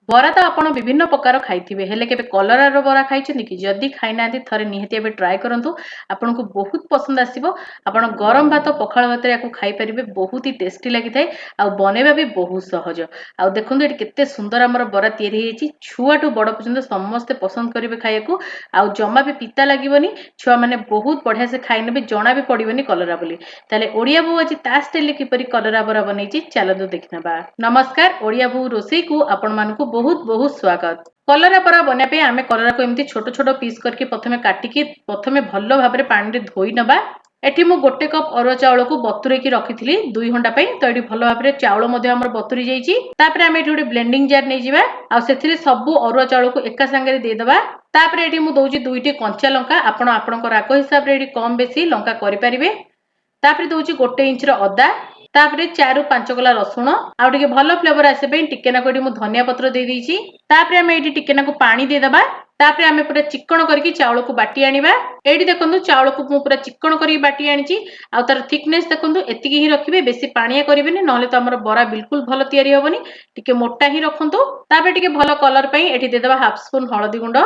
बरा तो आपण विभिन्न प्रकार खाइथिबे हेले केबे कलरार बरा खाइछन कि जदि खाइ नाथि थरे निहाती एबे ट्राई करंतु आपनको बहुत पसंद आसीबो। आपण गरम भात पखाल भात याको खाइ परिबे बहुत ही टेस्टी लागि थाए आ बनेबा भी बहुत सहज। आ देखंतु एटी केते सुंदर हमर बरा तयारी हेछि छुआ टु बड़ पर्यंत समस्त पसंद करिवे खाइयाकू आ जमा भी पिता लागिबनी छुआ माने बहुत बढ़िया से खाइ नेबे जणा भी पडिबनी कलरा बोली। ताले ओडिया बो आज ता स्टाइल किपरि कलरा बरा बनैछि चलନ୍ତୁ देखिनबा। नमस्कार ओडिया बो रोसई को आपण मानको बहुत बहुत स्वागत। कलरा बरा बना पे आमे कलरा को एमती छोट छोट पीस करके प्रथमे काटिकी प्रथमे भलो भाबरे पानी रे धोई नबा। एठी मु गोटे कप अरुआ चाउल को बतुरे की रखिथिली 2 घंटा पई तो एठी भलो भाबरे चाउल मध्ये हमर बतुरी जाईची। तापरे आमे एठी गोटे ब्लेंडिंग जार नै जिबा आ सेथिरे सब अरुआ चाउल को एका संगे दे दबा। तापरे एठी मु दोउची दुईटी कंचा लंका आपण आपणको राग हिसाब रे एठी कम बेसी लंका करि परिबे। तापरे दोउची 1 इंच रो अदा तापरे 4 रु 5 कला रसुण आ टिके भलो फ्लेवर आसे पे टिके ना कोडी मु धनिया पत्र दे देइची। तापरे आमे एठी टिके ना को पानी दे दबा। तापरे आमे पूरा चिकन करके चाउल को बाटी आनिबा। एठी देखंतु चाउल को मु पूरा चिकन करके बाटी आनिची आ तार थिकनेस देखंतु एतिकी ही रखिबे बेसी पानिया करिबेनी नहले तो हमर बरा बिल्कुल भलो तयारी होबनी। टिके मोटा ही रखंतु। तापरे टिके भलो कलर पई एठी दे दबा हाफ स्पून हळदी गुंड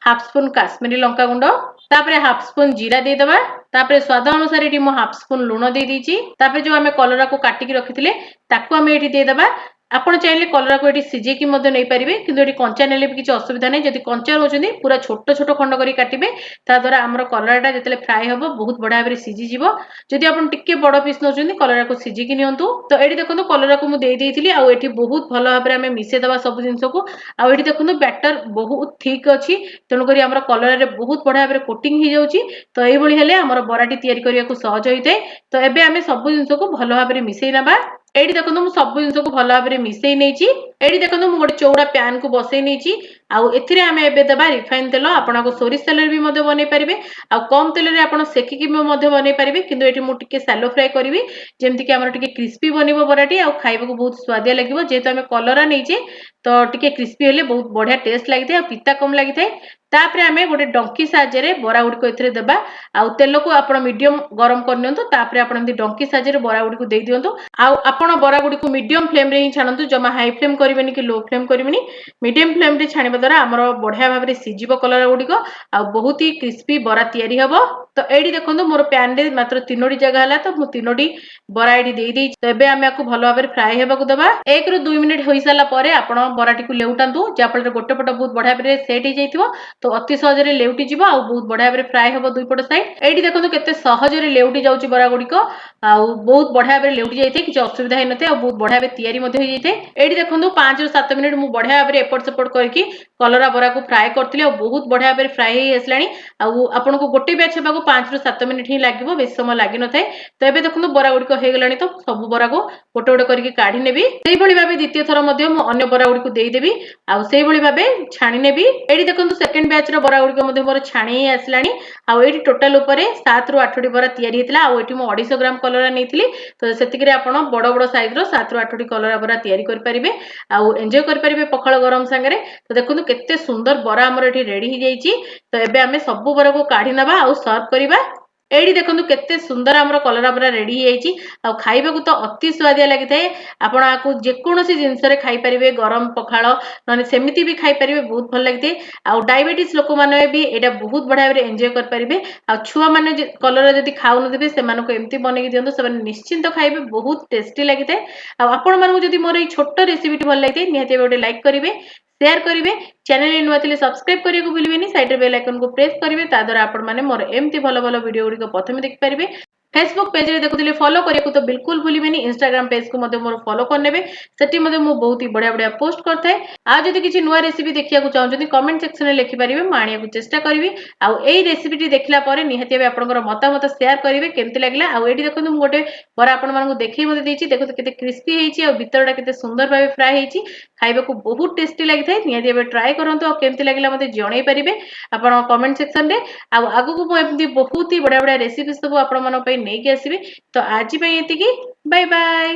हाफ स्पून काश्मीरी लंका गुंड तापरे हाफ स्पून जीरा दे दबा। तापरे स्वाद अनुसार एठी मु हाफ स्पून लूण दे दीची। तापरे जो आमे कलरा को काटिकी रखिथिले ताको आमे एठी दे दबा। आपण चाहिले कलरा को एठी सिजे की मध्ये नै परिबे किंतु एठी कंचा नेले भी किछ असुविधा नै। जदि कंचा रोचनी पूरा छोट छोट खंड करी काटिबे ता द्वारा हमर कलराटा जेतले फ्राई हबो बहुत बढा भाबरे सिजी जिवो। जदि आपण टिके बड़ पीस नोचनी कलरा को सिजी की नियंतु। तो एठी देखंतु कलरा को मु देई देइथिली आ एठी बहुत भलो भाबरे आमे मिसे दबा सब जिंस को आ एठी देखंतु बैटर बहुत ठीक अछि तणु करी हमर कलरा रे बहुत बढा भाबरे कोटिंग ही जाउची। तो एई भली हेले हमर बराटी तयारी करिया को सहज होइते। तो एबे आमे सब जिंस को भलो भाबरे मिसेई नबा। एठी देखंतु मु सब जिंस को भलो भाबरे मिसेई नेची। एठी देखंतु मु गोटे चौड़ा पैन को बसेई नेची आ एथिरे आमे एबे दबा रिफाइन तेल आपण को सोरिष तेल रे भी मध्ये बनै परिबे आ कम तेल रे आपण सेकी की मध्ये बनै परिबे किंतु एठी मु टिके सैलो फ्राई करिवि जेमति कि हमर टिके क्रिस्पी बनिबो बराटी आ खाइबा को बहुत स्वादिया लागिवो। जेहेतु आमे कलरा नेइचे तो टिके क्रिस्पी हेले बहुत बढ़िया टेस्ट लागिथे आ पिता कम लागिथे। तापरे आमे गोटे डंकी साहाय्य रे बरा गुडी को एथिरे देबा आ तेल को आपण मीडियम गरम करनियंतु। तापरे आपण एमति डंकी साहाय्य रे बरा गुडी को देई दियंतु आ आपण बरा गुडी को मीडियम फ्लेम रे ही छानंतु जमा हाई फ्लेम करिवेनी कि लो फ्लेम करिवेनी। मीडियम फ्लेम रे छानिबा द्वारा हमर बढ़िया भाबरे सिजिबो कलरा गुडी को आ बहुत ही क्रिस्पी बरा तयारी हबो। तो एडी देखंतु मोर पैन रे मात्र 3डी जगह हला तो मु 3डी बरा एडी देई देई। तो एबे आमे आकु भलो भाबरे फ्राई हेबा को देबा। 1 रु 2 मिनिट होई साला परे आपण बराटी को लेउटांतु जा फल रे गोटे पट बहुत बढ़िया भाबरे सेट ही जाइतिबो। तो अति सहज रे लेउटी जिवो आ बहुत बढ़िया भाबरे फ्राई हबो दुई पट साइड। एडी देखंतु केते सहज रे लेउटी जाउची बरा गुडी को आ बहुत बढ़िया भाबरे लेउटी जाइते किछ असुविधा हे नथे आ बहुत बढ़िया भाबरे तयारी मध्ये होई जाइते। एडी देखंतु 5 रु 7 मिनिट मु बढ़िया भाबरे एपट सेपट करकी कलरा बरा को फ्राई करथिले आ बहुत बढ़िया भाबरे फ्राई हेई आसलानी। आ आपण को गोटे बैच हेबा को 5 रु 7 मिनिट ही लागिवो बेसी समय लागि नथाय। तो एबे देखंतु बरा गुडी को हे गेलानी तो सब बरा को गोटे गोटे करके काढी नेबी। सेही भली भाबे द्वितीय थर मध्ये मु अन्य बरा गुडी को देई देबी आ सेही भली भाबे छाणी नेबी। एडी देखंतु सेकंड बैच रो बरा गुडी को मध्ये मोर छाणी हेई आसलानी आ एडी टोटल ऊपरे 7 रु 8 टी बरा तयारी हेतला आ एठी मु 250 ग्राम कलरा नेइथिली। तो सेतिकरे आपण बड़ बड़ साइज रो 7 रु 8 टी कलरा बरा तयारी कर परिबे आ एन्जॉय कर परिबे पखाळ गरम संगरे। तो देखंतु केते सुंदर बरा हमर एठी रेडी ही जाईची। तो एबे आमे सब बरा को काढी नबा आ सर्व करिबा। एडी देखंतु केते सुंदर हमर कलरा बरा रेडी ही जाईची आ खाइबा को तो अति स्वादिया लागि थाए। आपण आकु जे कोनोसी जिंस रे खाइ परिबे गरम पखाळ नने सेमिति भी खाइ परिबे बहुत भल लागि थाए। आ डायबिटीज लोक माने भी एटा बहुत बढ़िया रे एन्जॉय कर परिबे आ छुआ माने कलरा जदी खाउ न दिबे सेमानको को एम्ति बनेकी दियंतु से निश्चिंत खाइबे बहुत टेस्टी लागि थाए। आ आपण मानको जदी मोर ए छोट रेसिपी भल लागि थाए निहाती गोटे लाइक करिवे शेयर करिवे चैनल रे नुआ थिले सब्सक्राइब करियो को भूलिबेनी साइड रे बेल आइकन को प्रेस करिवे ता द्वारा आपण माने मोर एम्ति भलो भलो वीडियो गुडी को प्रथमे देख परिबे। फेसबुक पेज रे देखुथिले फॉलो करिया को तो बिल्कुल भूलिबेनी। इंस्टाग्राम पेज को मध्ये मोर फॉलो करनेबे सेठी मध्ये मु बहुत ही बढ़िया बढ़िया पोस्ट करथाय। आ जदी किछि नुआ रेसिपी देखिया को चाहउछनी कमेंट सेक्शन रे लिखि परिबे म आनिया को चेष्टा करिवि। आ एई रेसिपी टी देखला परे निहाती बे आपनकर मतामत शेयर करिवे केमति लागला। आ एडी देखंतु मु गोटे पर आपण मानको देखै मध्ये देछि देखो केते क्रिस्पी हेछि आ भीतरटा केते सुंदर भाबे फ्राई हेछि खाइबा को बहुत टेस्टी लागि थाए। निहाती बे ट्राई करंतु आ केमति लागला मते जणै परिबे आपण कमेंट सेक्शन रे। आ आगु को मु एमति बहुत ही बढ़िया बढ़िया रेसिपी सब आपण मन पई नेकी आसीबी। तो आज पई एतिकी बाय बाय।